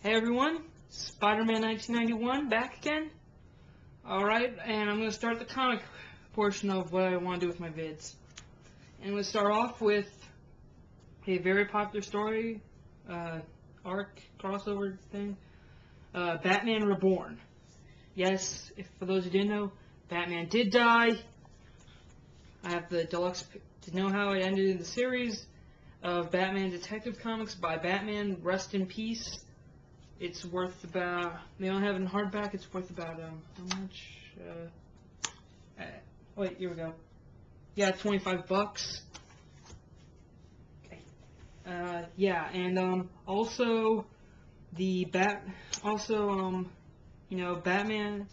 Hey everyone, Spider-Man 1991 back again. Alright, and I'm going to start the comic portion of what I want to do with my vids. And we'll start off with a very popular story, arc, crossover thing, Batman Reborn. Yes, for those who didn't know, Batman did die. I have the deluxe to know how it ended in the series of Batman Detective Comics by Batman, rest in peace. It's worth about, they don't have it in hardback, it's worth about, how much, wait, here we go. Yeah, $25. Okay. Yeah, and, also, you know, Batman,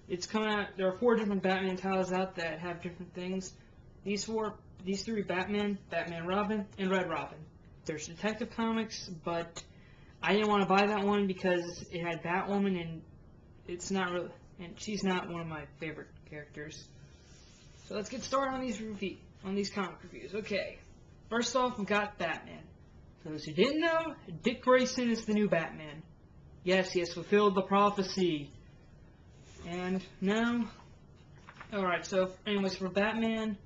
it's coming out, there are 4 different Batman titles out that have different things. These 3 Batman, Batman Robin, and Red Robin. There's Detective Comics, but I didn't want to buy that one because it had Batwoman, and it's not really, and she's not one of my favorite characters. So let's get started on these comic reviews. Okay, first off, we got Batman. For those who didn't know, Dick Grayson is the new Batman. Yes, he has fulfilled the prophecy. And now, alright, so anyways, for Batman,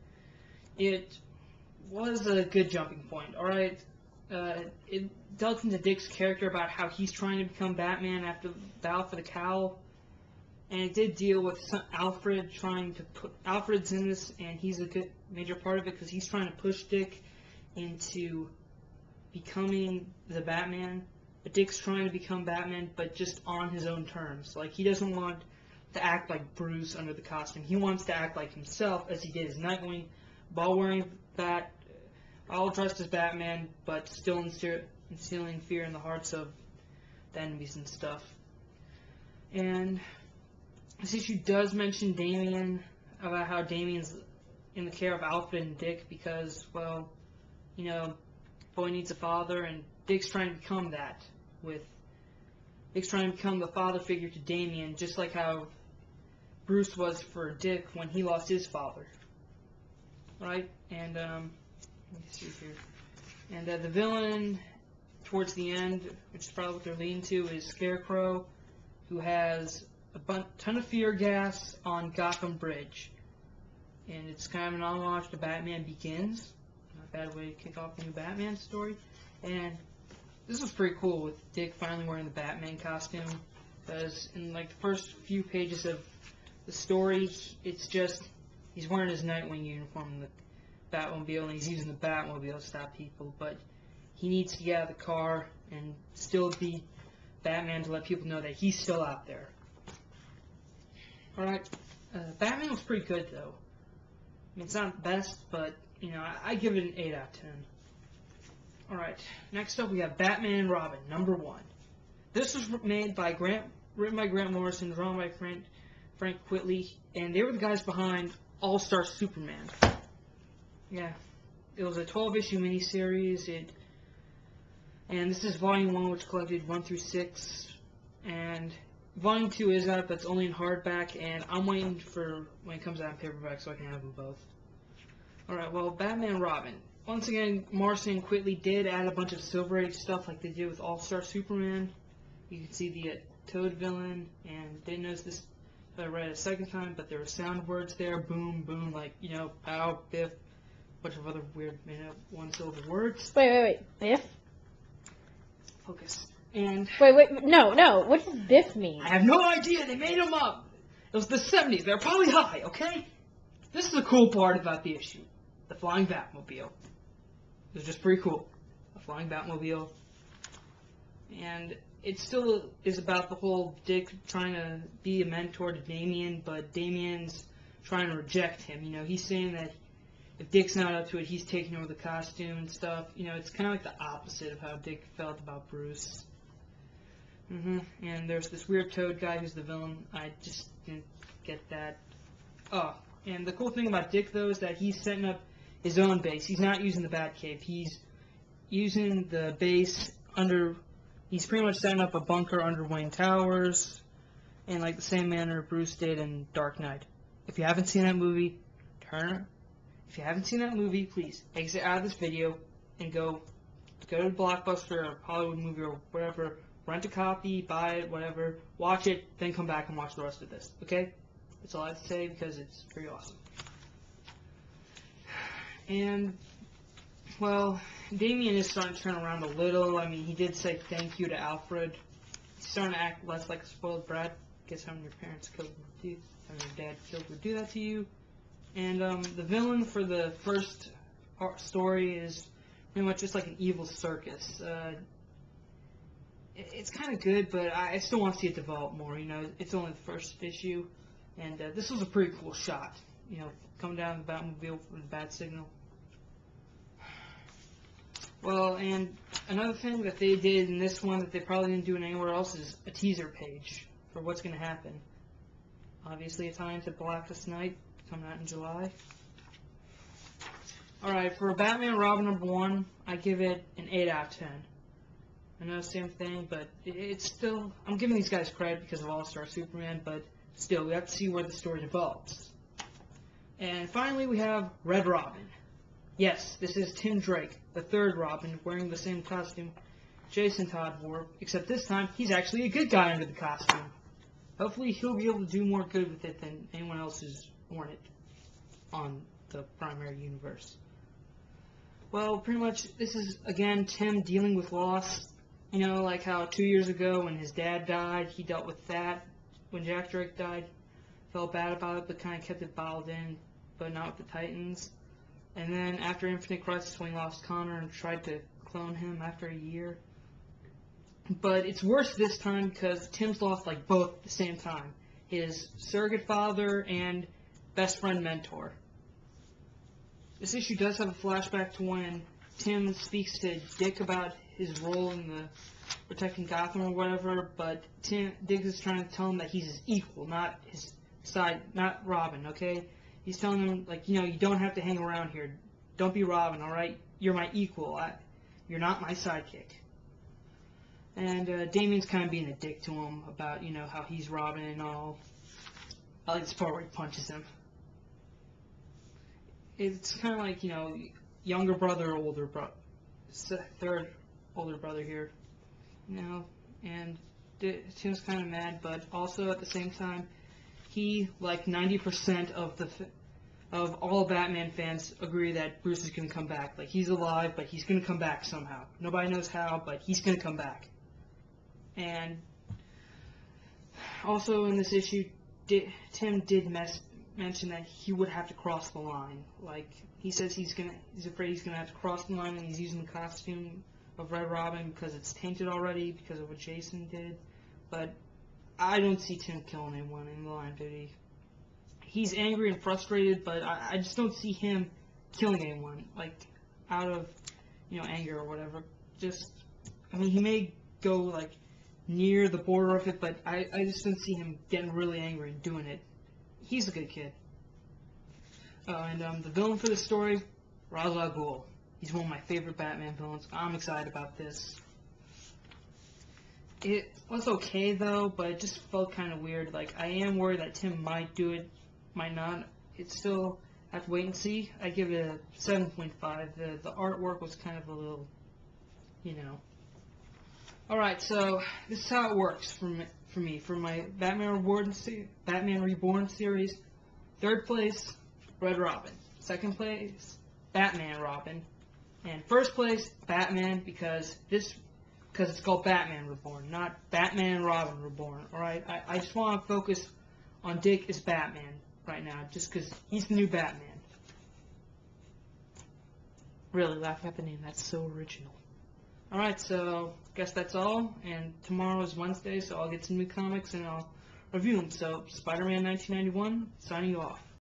it was a good jumping point, alright? It dealt into Dick's character about how he's trying to become Batman after the battle for the cowl, and it did deal with Alfred trying to put Alfred's in this, and he's a good major part of it because he's trying to push Dick into becoming the Batman. But Dick's trying to become Batman, but just on his own terms. Like, he doesn't want to act like Bruce under the costume. He wants to act like himself, as he did as Nightwing, while wearing that, all dressed as Batman, but still instilling fear in the hearts of the enemies and stuff. And this issue does mention Damian, about how Damian's in the care of Alfred and Dick because, well, you know, boy needs a father, and Dick's trying to become that. Dick's trying to become the father figure to Damian, just like how Bruce was for Dick when he lost his father. Right? And, let me see here. And the villain, towards the end, which is probably what they're leading to, is Scarecrow, who has a ton of fear gas on Gotham Bridge. And it's kind of an homage to Batman Begins. Not a bad way to kick off a new Batman story. And this was pretty cool with Dick finally wearing the Batman costume. Because in like the first few pages of the story, it's just he's wearing his Nightwing uniform in the Batmobile, and he's using the Batmobile to stop people, but he needs to get out of the car and still be Batman to let people know that he's still out there. Alright, Batman was pretty good, though. I mean, it's not the best, but, you know, I give it an 8 out of 10. Alright, next up we have Batman and Robin, #1. This was written by Grant Morrison, drawn by Frank Quitely, and they were the guys behind All-Star Superman. Yeah, it was a 12-issue miniseries, and this is Volume 1, which collected 1 through 6, and Volume 2 is out, but it's only in hardback, and I'm waiting for when it comes out in paperback so I can have them both. Alright, well, Batman and Robin. Once again, Morrison and Quitely did add a bunch of Silver Age stuff like they did with All-Star Superman. You can see the Toad villain, and didn't notice this I read it a second time, but there were sound words there, boom, boom, like, you know, pow, biff, bunch of other weird made-up one-syllable words. Wait. Biff? Focus. And Wait. No. What does Biff mean? I have no idea. They made them up. It was the 70s. They're probably high, okay? This is the cool part about the issue. The flying Batmobile. It was just pretty cool. A flying Batmobile. And it still is about the whole Dick trying to be a mentor to Damian, but Damian's trying to reject him. You know, he's saying that if Dick's not up to it, he's taking over the costume and stuff. You know, it's kind of like the opposite of how Dick felt about Bruce. And there's this weird Toad guy who's the villain. I just didn't get that. Oh, and the cool thing about Dick, though, is that he's setting up his own base. He's not using the Batcave. He's using the base under... He's pretty much setting up a bunker under Wayne Towers, in like the same manner Bruce did in Dark Knight. If you haven't seen that movie, please exit out of this video and go to Blockbuster or Hollywood Movie or wherever rent a copy, buy it, whatever, watch it, then come back and watch the rest of this, okay? That's all I have to say because it's pretty awesome. And, well, Damien is starting to turn around a little. I mean, he did say thank you to Alfred. He's starting to act less like a spoiled brat. Guess having your parents killed would do, having your dad killed would do that to you. And the villain for the first story is pretty much just like an evil circus. It's kind of good, but I still want to see it develop more. You know, it's only the first issue, and this was a pretty cool shot. You know, coming down the Batmobile from the bat signal. Well, and another thing that they did in this one that they probably didn't do it anywhere else is a teaser page for what's going to happen. Obviously, a tie into Blackest Night, coming out in July. Alright, for Batman Robin #1, I give it an 8 out of 10. I know, same thing, but it's still... I'm giving these guys credit because of All-Star Superman, but still, we have to see where the story develops. And finally, we have Red Robin. Yes, this is Tim Drake, the third Robin, wearing the same costume Jason Todd wore, except this time, he's actually a good guy under the costume. Hopefully, he'll be able to do more good with it than anyone else who's worn it on the primary universe. Well, pretty much, this is, again, Tim dealing with loss. You know, like how 2 years ago when his dad died, he dealt with that. When Jack Drake died, felt bad about it, but kind of kept it bottled in, but not with the Titans. And then after Infinite Crisis, when he lost Connor and tried to clone him after a year. But it's worse this time because Tim's lost like both at the same time. His surrogate father and best friend mentor. This issue does have a flashback to when Tim speaks to Dick about his role in the protecting Gotham or whatever, but Dick is trying to tell him that he's his equal, not his side, not Robin, okay? He's telling him, like, you know, you don't have to hang around here. Don't be Robin, alright? You're my equal. You're not my sidekick. And Damien's kind of being a dick to him about, you know, how he's Robin and all. I like this part where he punches him. It's kind of like, you know, younger brother, older brother. Third older brother here. You know, and Tim's kind of mad, but also at the same time, he, like 90% of all Batman fans, agree that Bruce is going to come back. Like, he's alive, but he's going to come back somehow. Nobody knows how, but he's going to come back. And also in this issue, Tim did mention that he would have to cross the line. Like, he says he's afraid he's going to have to cross the line, and he's using the costume of Red Robin because it's tainted already because of what Jason did. But I don't see Tim killing anyone in the line of duty. He's angry and frustrated, but I just don't see him killing anyone, like, out of, you know, anger or whatever. Just, I mean, he may go, like, near the border of it, but I just don't see him getting really angry and doing it. He's a good kid. And the villain for this story, Ra's al Ghul. He's one of my favorite Batman villains. I'm excited about this. It was okay, though, but it just felt kind of weird. Like, I am worried that Tim might do it, might not. It's still, I have to wait and see. I give it a 7.5. The artwork was kind of a little, you know. Alright, so this is how it works for me. For my Batman Reborn series, third place, Red Robin. Second place, Batman Robin. And first place, Batman, because it's called Batman Reborn, not Batman and Robin Reborn, alright? I just want to focus on Dick as Batman right now, just because he's the new Batman. Really, laughing at the name, that's so original. Alright, so, guess that's all, and tomorrow is Wednesday, so I'll get some new comics and I'll review them. So, Spider-Man 1991, signing you off.